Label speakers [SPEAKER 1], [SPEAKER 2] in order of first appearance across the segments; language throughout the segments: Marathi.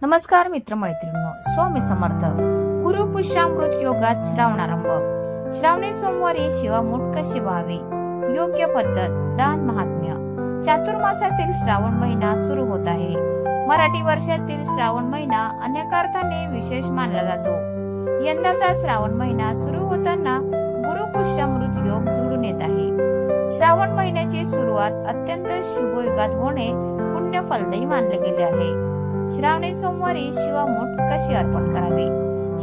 [SPEAKER 1] नमस्कार मित्रमैत्रिणींनो, स्वामी समर्थ. गुरु पुष्यामृत योगात श्रावणारंभ. श्रावणी सोमवारी शिवामूठ कशी व्हावी, योग्य पद्धत, दान महात्म्य. चातुर्मासातील श्रावण महिना सुरू होत आहे. मराठी वर्षातील श्रावण महिना अनेक अर्थाने विशेष मानला जातो. यंदाचा श्रावण महिना सुरू होताना गुरु पुष्यामृत योग जुळून येत आहे. श्रावण महिन्याची सुरुवात अत्यंत शुभ युगात होणे पुण्य फलदायी मानले गेले आहे. श्रावणी सोमवारी शिवामूठ कशी अर्पण करावे,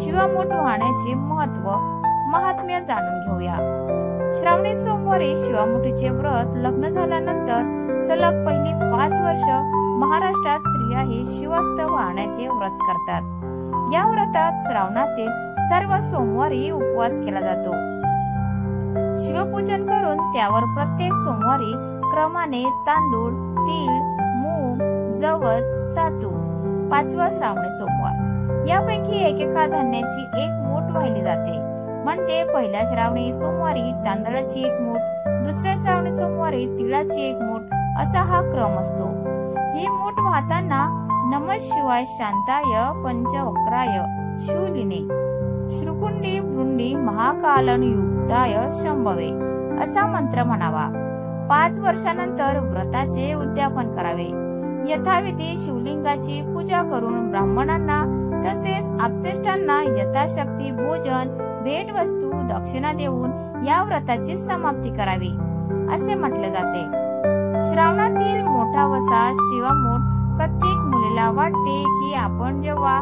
[SPEAKER 1] शिवामूठ वाहण्याचे महत्व, महात्म्य जाणून घेऊया. श्रावणी सोमवारी शिवामुठीचे व्रत लग्न झाल्यानंतर सलग पहिली 5 वर्ष महाराष्ट्रात स्त्रिया हे शिवस्तव वाहण्याचे व्रत करतात. या व्रतात श्रावणातील सर्व सोमवारी उपवास केला जातो. शिवपूजन करून त्यावर प्रत्येक सोमवारी क्रमाने तांदूळ, तीळ, मूग, जवस, सातू. 5वा श्रावणी सोमवार यापैकी एकेका धान्याची 1 मूठ वाहिली जाते. म्हणजे पहिल्या श्रावणी सोमवारी तांदळाची 1 मूठ, दुसऱ्या श्रावणी सोमवारी तिळाची 1 मूठ, असा हा क्रम असतो. ही मूठ वाहताना नमः शिवाय शांताय पंचवक्राय शूलिने श्रुकुंडी भृंडी महाकालनयुक्ताय शंभवे असा मंत्र म्हणावा. 5 वर्षानंतर व्रताचे उद्यापन करावे. यथाविधी शिवलिंगाची पूजा करून ब्राह्मणांना तसेच आप्तेष्टांना यथाशक्ती भोजन, भेटवस्तू, दक्षिणा देऊन या व्रताची समाप्ती करावी असे म्हटले जाते. श्रावणातील मोठा वसा शिवामूठ प्रत्येक मुलीला वाटते की आपण जेव्हा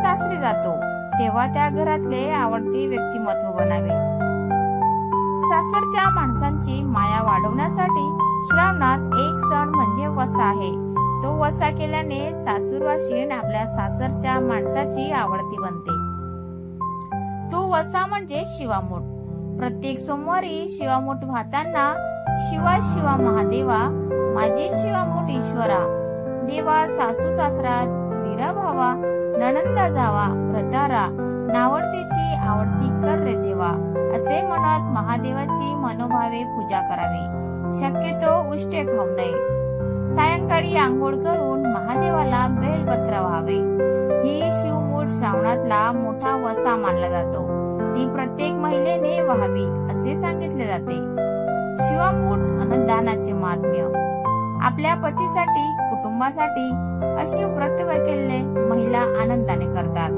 [SPEAKER 1] सासरी जातो तेव्हा त्या घरातले आवडते व्यक्तिमत्व बनावे. सासरच्या माणसांची माया वाढवण्यासाठी श्रावणात एक सण म्हणजे वसा आहे. तो वसा केल्याने सासूरवाशीण आपल्या सासरच्या माणसाची आवडती बनते. तो वसा म्हणजे शिवामूठ. प्रत्येक सोमवारी शिवामूठ वाहताना शिवा शिवा महादेवा, माझे शिवामूठ ईश्वरा, देवा सासू सासरा, दिरा भावा, नणंदा जावा, व्रतारा, नावडतीची आवडती कर रे देवा असे म्हणत महादेवाची मनोभावे पूजा करावी. शक्यतो उष्टे खाऊ नये. सायंकाळी आंघोळ करून महादेवाला बेलपत्र व्हावे. ही शिवमूठ श्रावणातला मोठा वसा मानला जातो. ती प्रत्येक महिलेने व्हावी असे सांगितले जाते. शिवामूठ अन्नदानाचे महात्म्य. आपल्या पतीसाठी, कुटुंबासाठी अशी व्रतवैकल्ये महिला आनंदाने करतात.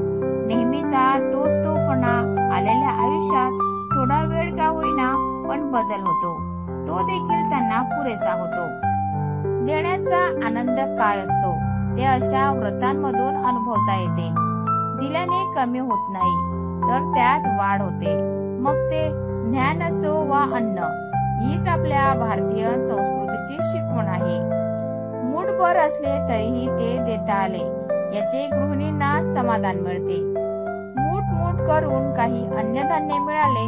[SPEAKER 1] नेहमीचा तोपणा आलेल्या आयुष्यात थोडा वेळ का होईना पण बदल होतो. तो देखील त्यांना पुरेसा होतो. देण्याचा आनंद काय असतो ते अशा व्रतांमधून अनुभवता येते. दिल्याने कमी होत नाही तर त्यात वाढ होते. मग ते ज्ञान असो वा अन्न, हीच आपल्या भारतीय संस्कृतीची शिकवण आहे. मूठभर असले तरीही ते देता आले याचे गृहिणींना समाधान मिळते. मूठ करून काही अन्नधान्य मिळाले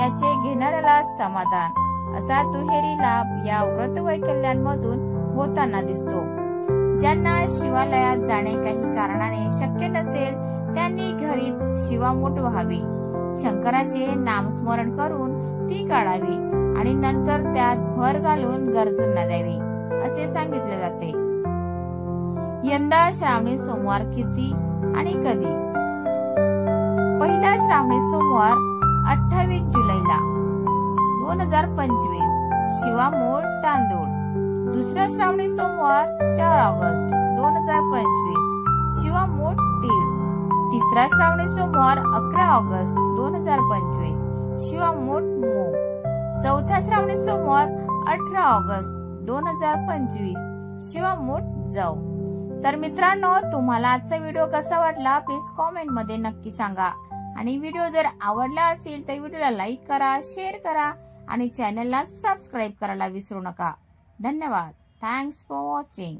[SPEAKER 1] याचे घेणाऱ्याला समाधान, असा दुहेरी लाभ या व्रतवैकल्यांमधून होताना दिसतो. ज्यांना शिवालयात जाणे काही कारणाने शक्य नसेल त्यांनी घरीच शिवामूठ व्हावी. शंकराचे नामस्मरण करून ती काढावी आणि नंतर त्यात भर घालून गरजूंना द्यावी असे सांगितले जाते. यंदा श्रावणी सोमवार किती आणि कधी? पहिला श्रावणी सोमवार 28 जुलैला 2025 शिवामूठ तांदूळ. दुसरा श्रावणी सोमवार 4 ऑगस्ट 2025 शिवामूठ तीळ. तिसरा श्रावणी सोमवार 11 ऑगस्ट 2025 शिवामूठ मूग. चौथा श्रावणी सोमवार 18 ऑगस्ट 2025 शिवामूठ जव. तर मित्रांनो, तुम्हाला आजचा व्हिडिओ कसा वाटला प्लीज कॉमेंट मध्ये नक्की सांगा. आणि व्हिडिओ जर आवडला असेल तर व्हिडिओला लाईक करा, शेअर करा आणि चॅनलला सबस्क्राईब करायला विसरू नका. धन्यवाद. Thanks for watching.